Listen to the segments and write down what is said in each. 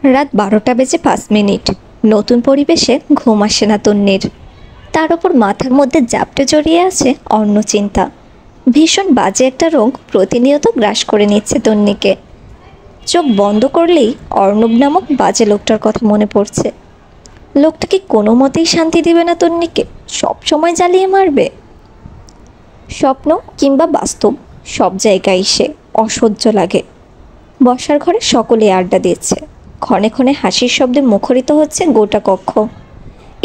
রাত 12টা বেজে 5 মিনিট। নতুন পরিবেশে ঘুম আসে না তন্নির। তার ওপর মাথার মধ্যে জাপটে জড়িয়ে আছে অন্য চিন্তা। ভীষণ বাজে একটা রোগ প্রতিনিয়ত গ্রাস করে নিচ্ছে তন্নিকে। চোখ বন্ধ করলেই অর্ণব নামক বাজে লোকটার কথা মনে পড়ছে। লোকটা কি কোনো মতেই শান্তি দিবে না তন্নিকে, সব সময় জ্বালিয়ে মারবে। স্বপ্ন কিংবা বাস্তব, সব জায়গায় সে অসহ্য লাগে। বসার ঘরে সকলে আড্ডা দিচ্ছে, ক্ষণে ক্ষণে হাসির শব্দে মুখরিত হচ্ছে গোটা কক্ষ।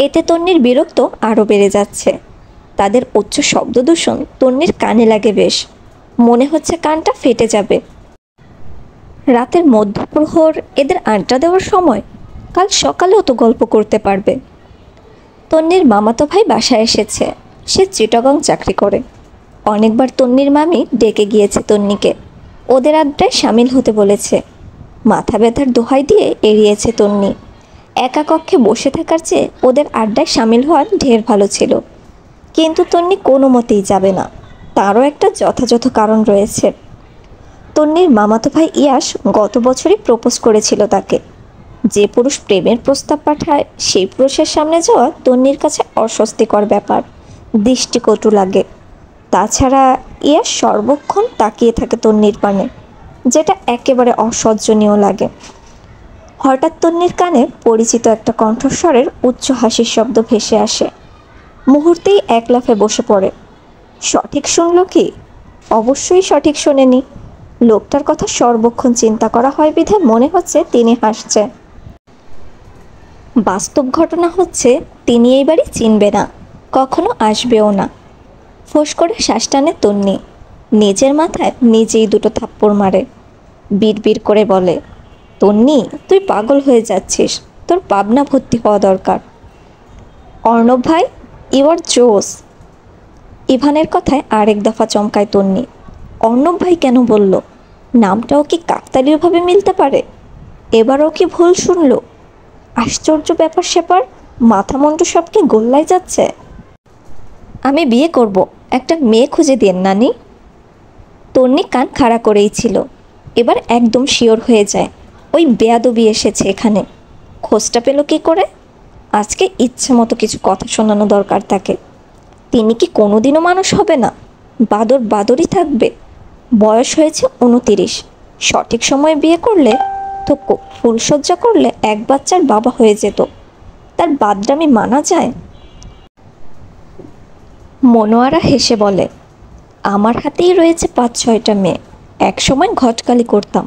এতে তন্নির বিরক্ত আরও বেড়ে যাচ্ছে। তাদের উচ্চ শব্দদূষণ তন্নির কানে লাগে বেশ, মনে হচ্ছে কানটা ফেটে যাবে। রাতের মধ্যপ্রহর এদের আড্ডা দেওয়ার সময়, কাল সকালেও তো গল্প করতে পারবে। তন্নির মামাতো ভাই বাসায় এসেছে, সে চিটাগং চাকরি করে। অনেকবার তন্নির মামি ডেকে গিয়েছে তন্নিকে, ওদের আড্ডায় সামিল হতে বলেছে। মাথা ব্যথার দোহাই দিয়ে এড়িয়েছে তন্নি। একা কক্ষে বসে থাকার চেয়ে ওদের আড্ডায় সামিল হওয়ার ঢের ভালো ছিল। কিন্তু তন্নি কোনো মতেই যাবে না, তারও একটা যথাযথ কারণ রয়েছে। তন্নির মামাতো ভাই ইয়াস গত বছরই প্রপোজ করেছিল তাকে। যে পুরুষ প্রেমের প্রস্তাব পাঠায় সেই পুরুষের সামনে যাওয়া তন্নির কাছে অস্বস্তিকর ব্যাপার, দৃষ্টিকটু লাগে। তাছাড়া ইয়াস সর্বক্ষণ তাকিয়ে থাকে তন্নির পানে, যেটা একেবারে অসহ্যনীয় লাগে। হঠাৎ তন্নির কানে পরিচিত একটা কণ্ঠস্বরের উচ্চ হাসির শব্দ ভেসে আসে। মুহূর্তেই এক লাফে বসে পড়ে। সঠিক শুনল কি? অবশ্যই সঠিক শোনেনি। লোকটার কথা সর্বক্ষণ চিন্তা করা হয় বিধে মনে হচ্ছে তিনি হাসছে। বাস্তব ঘটনা হচ্ছে তিনি এই বাড়ি চিনবে না, কখনো আসবেও না। ফোঁস করে শ্বাস টানে তন্নি, নিজের মাথায় নিজেই দুটো থাপ্পড় মারে। বিড়বিড় করে বলে, তন্নি তুই পাগল হয়ে যাচ্ছিস, তোর পাবনা ভর্তি হওয়া দরকার। অর্ণব ভাই, ইউ আর জোস। ইভানের কথায় আরেক দফা চমকায় তন্নি। অর্ণব ভাই কেন বলল? নামটাও কি কাকতালীয়ভাবে মিলতে পারে? এবারও কি ভুল শুনল? আশ্চর্য ব্যাপার স্যাপার, মাথা মন্টু সব কি গোল্লায় যাচ্ছে। আমি বিয়ে করব, একটা মেয়ে খুঁজে দেন নানি। তন্নি কান খাড়া করেই ছিল, এবার একদম শিওর হয়ে যায় ওই বেয়াদবি এসেছে এখানে। খোঁজটা পেল কী করে? আজকে ইচ্ছে মতো কিছু কথা শোনানো দরকার তাকে। তিনি কি কোনোদিনও মানুষ হবে না? বাদর বাদরই থাকবে। বয়স হয়েছে 29, সঠিক সময়ে বিয়ে করলে তো ফুলসজ্জা করলে এক বাচ্চার বাবা হয়ে যেত। তার বাদরামি মানা যায়? মনোয়ারা হেসে বলে, আমার হাতেই রয়েছে 5-6টা মেয়ে। এক সময় ঘটকালি করতাম,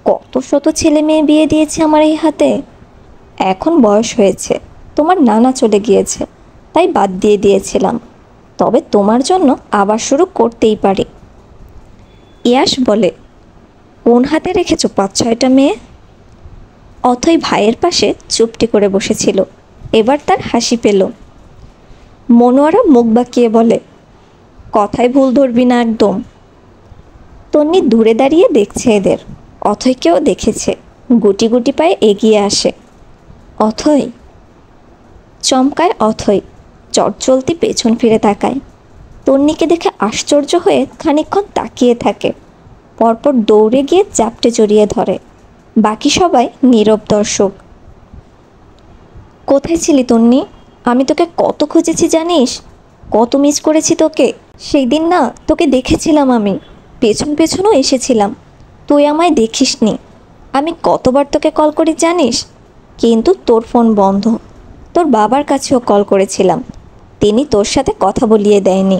কত শত ছেলে মেয়ে বিয়ে দিয়েছে আমার এই হাতে। এখন বয়স হয়েছে, তোমার নানা চলে গিয়েছে, তাই বাদ দিয়ে দিয়েছিলাম। তবে তোমার জন্য আবার শুরু করতেই পারি। ইয়াস বলে, কোন হাতে রেখেছো 5-6টা মেয়ে? অথই ভাইয়ের পাশে চুপটি করে বসেছিল, এবার তার হাসি পেল। মনোয়ারা মুখ বাঁকিয়ে বলে, কথায় ভুল ধরবি না একদম। তন্নি দূরে দাঁড়িয়ে দেখছে এদের, অথয়কেও দেখেছে, গুটি গুটি পায়ে এগিয়ে আসে। অথই, চমকায় অথই, চটচলতি পেছন ফিরে তাকায়। তন্নিকে দেখে আশ্চর্য হয়ে খানিকক্ষণ তাকিয়ে থাকে, পরপর দৌড়ে গিয়ে চাপটে জড়িয়ে ধরে। বাকি সবাই নীরব দর্শক। কোথায় ছিলি তন্নি? আমি তোকে কত খুঁজেছি জানিস? কত মিস করেছি তোকে। সেই দিন না তোকে দেখেছিলাম, আমি পেছন পেছনও এসেছিলাম, তুই আমায় দেখিসনি। আমি কতবার তোকে কল করি জানিস, কিন্তু তোর ফোন বন্ধ। তোর বাবার কাছেও কল করেছিলাম, তিনি তোর সাথে কথা বলিয়ে দেয়নি।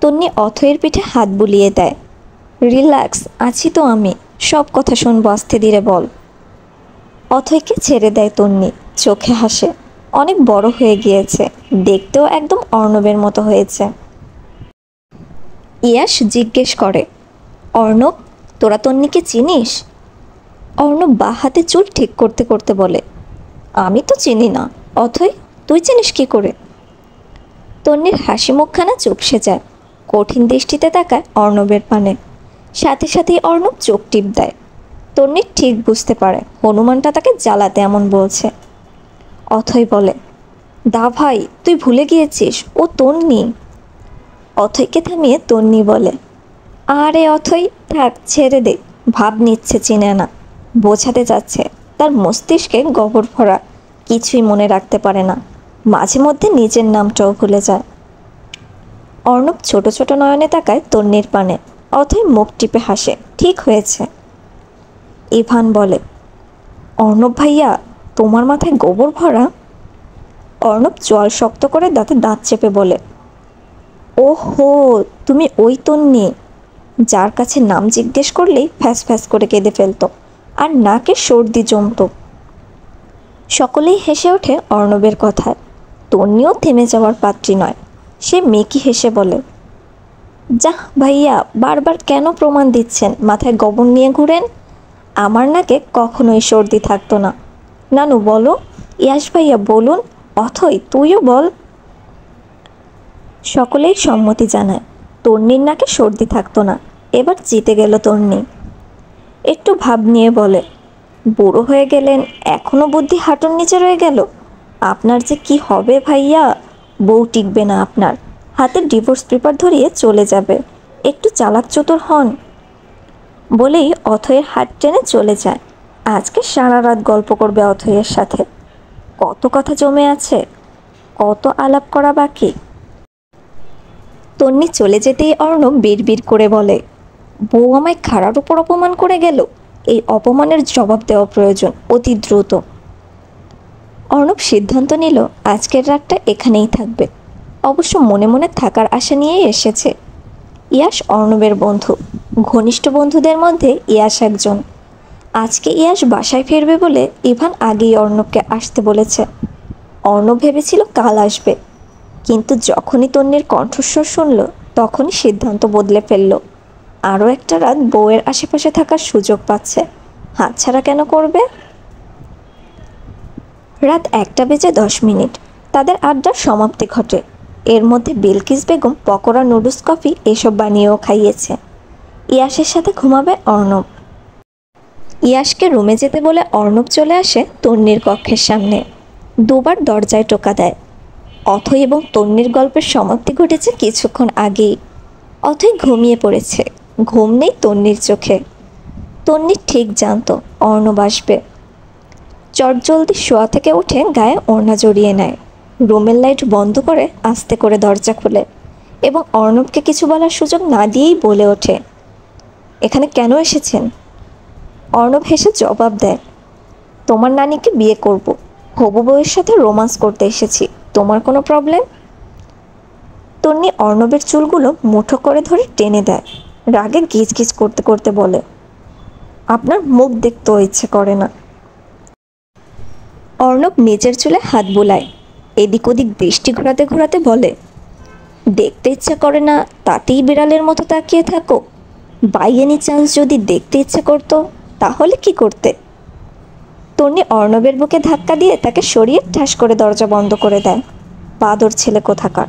তন্নি অথয়ের পিঠে হাত বুলিয়ে দেয়। রিল্যাক্স, আছি তো আমি, সব কথা শুনবো, আস্তে ধীরে বল। অথয়কে ছেড়ে দেয় তন্নি, চোখে হাসে। অনেক বড় হয়ে গিয়েছে, দেখতেও একদম অর্ণবের মতো হয়েছে। ইয়াস জিজ্ঞেস করে, অর্ণব, তোরা তন্নিকে চিনিস? অর্ণব বাঁ হাতে চুল ঠিক করতে করতে বলে, আমি তো চিনি না। অথই, তুই চিনিস কি করে? তন্নির হাসি মুখখানা চুপসে যায়, কঠিন দৃষ্টিতে তাকায় অর্ণবের পানে। সাথে সাথেই অর্ণব চোখ টিপ দেয়। তন্নি ঠিক বুঝতে পারে হনুমানটা তাকে জ্বালাতে এমন বলছে। অথই বলে, দা ভাই, তুই ভুলে গিয়েছিস, ও তন্নি। অথইকে থামিয়ে তন্নি বলে, আরে অথই থাক, ছেড়ে দে, ভাব নিচ্ছে চিনে না। বোঝাতে যাচ্ছে তার মস্তিষ্কে গোবর ভরা, কিছুই মনে রাখতে পারে না, মাঝে মধ্যে নিজের নামটাও ভুলে যায়। অর্ণব ছোট ছোট নয়নে তাকায় তন্নির পানে, অথই মুখ টিপে হাসে। ঠিক হয়েছে। ইভান বলে, অর্ণব ভাইয়া, তোমার মাথায় গোবর ভরা? অর্ণব চোয়াল শক্ত করে দাঁতে দাঁত চেপে বলে, ওহো, তুমি ওই তন্নি যার কাছে নাম জিজ্ঞেস করলেই ফ্যাস ফ্যাস করে কেঁদে ফেলতো আর নাকে সর্দি জমত। সকলেই হেসে ওঠে অর্ণবের কথায়। তন্নিও থেমে যাওয়ার পাত্রী নয়। সে মেকি হেসে বলে, যাহ ভাইয়া, বারবার কেন প্রমাণ দিচ্ছেন মাথায় গোবর নিয়ে ঘুরেন? আমার নাকে কখনোই সর্দি থাকতো না। নানু বলো, ইয়াশ ভাইয়া বলুন, অথই তুইও বল। সকলেই সম্মতি জানায় তন্নির নাকে সর্দি থাকতো না। এবার জিতে গেল তন্নি। একটু ভাব নিয়ে বলে, বুড়ো হয়ে গেলেন, এখনো বুদ্ধি হাঁটুর নিচে রয়ে গেল। আপনার যে কি হবে ভাইয়া, বউ টিকবে না আপনার, হাতে ডিভোর্স পেপার ধরিয়ে চলে যাবে। একটু চালাক চতুর হন। বলেই অথয়ের হাত টেনে চলে যায়। আজকে সারা রাত গল্প করবে অথয়ের সাথে। কত কথা জমে আছে, কত আলাপ করা বাকি। তন্নি চলে যেতেই অর্ণব বিড়বিড় করে বলে, বউ আমায় খাড়ার উপর অপমান করে গেল, এই অপমানের জবাব দেওয়া প্রয়োজন অতি দ্রুত। অর্ণব সিদ্ধান্ত নিল আজকের রাতটা এখানেই থাকবে। অবশ্য মনে মনে থাকার আশা নিয়েই এসেছে। ইয়াশ অর্ণবের বন্ধু, ঘনিষ্ঠ বন্ধুদের মধ্যে ইয়াশ একজন। আজকে ইয়াশ বাসায় ফিরবে বলে ইভান আগেই অর্ণবকে আসতে বলেছে। অর্ণব ভেবেছিল কাল আসবে, কিন্তু যখনই তন্নির কণ্ঠস্বর শুনল তখনই সিদ্ধান্ত বদলে ফেলল। আরও একটা রাত বউয়ের আশেপাশে থাকার সুযোগ পাচ্ছে, হাতছাড়া কেন করবে? রাত 1:10 তাদের আড্ডার সমাপ্তি ঘটে। এর মধ্যে বিলকিস বেগম পকোড়া, নুডলস, কফি এসব বানিয়েও খাইয়েছে। ইয়াশের সাথে ঘুমাবে অর্ণব। ইয়াশকে রুমে যেতে বলে অর্ণব চলে আসে তন্নির কক্ষের সামনে। দুবার দরজায় টোকা দেয়। অথই এবং তন্নির গল্পের সমাপ্তি ঘটেছে কিছুক্ষণ আগেই। অথই ঘুমিয়ে পড়েছে, ঘুম নেই তন্নির চোখে। তন্নি ঠিক জানতো অর্ণব আসবে। চটজলদি শোয়া থেকে উঠে গায়ে ওড়না জড়িয়ে নেয়, রুমের লাইট বন্ধ করে আস্তে করে দরজা খুলে এবং অর্ণবকে কিছু বলার সুযোগ না দিয়েই বলে ওঠে, এখানে কেন এসেছেন? অর্ণব হেসে জবাব দেয়, তোমার নানিকে বিয়ে করব, হবু বউয়ের সাথে রোমান্স করতে এসেছি। তোমার কোনো প্রবলেম? তন্নি অর্ণবের চুলগুলো মুঠো করে ধরে টেনে দেয়, রাগে গিজ গিজ করতে করতে বলে, আপনার মুখ দেখতেও ইচ্ছে করে না। অর্ণব নিজের চুলে হাত বুলায়, এদিক ওদিক দৃষ্টি ঘোরাতে ঘোরাতে বলে, দেখতে ইচ্ছা করে না তাতেই বিড়ালের মতো তাকিয়ে থাকো? বাই এনি চান্স যদি দেখতে ইচ্ছা করতো তাহলে কি করতে? তন্নি অর্ণবের বুকে ধাক্কা দিয়ে তাকে সরিয়ে ঠাস করে দরজা বন্ধ করে দেয়। বাদর ছেলে কোথাকার।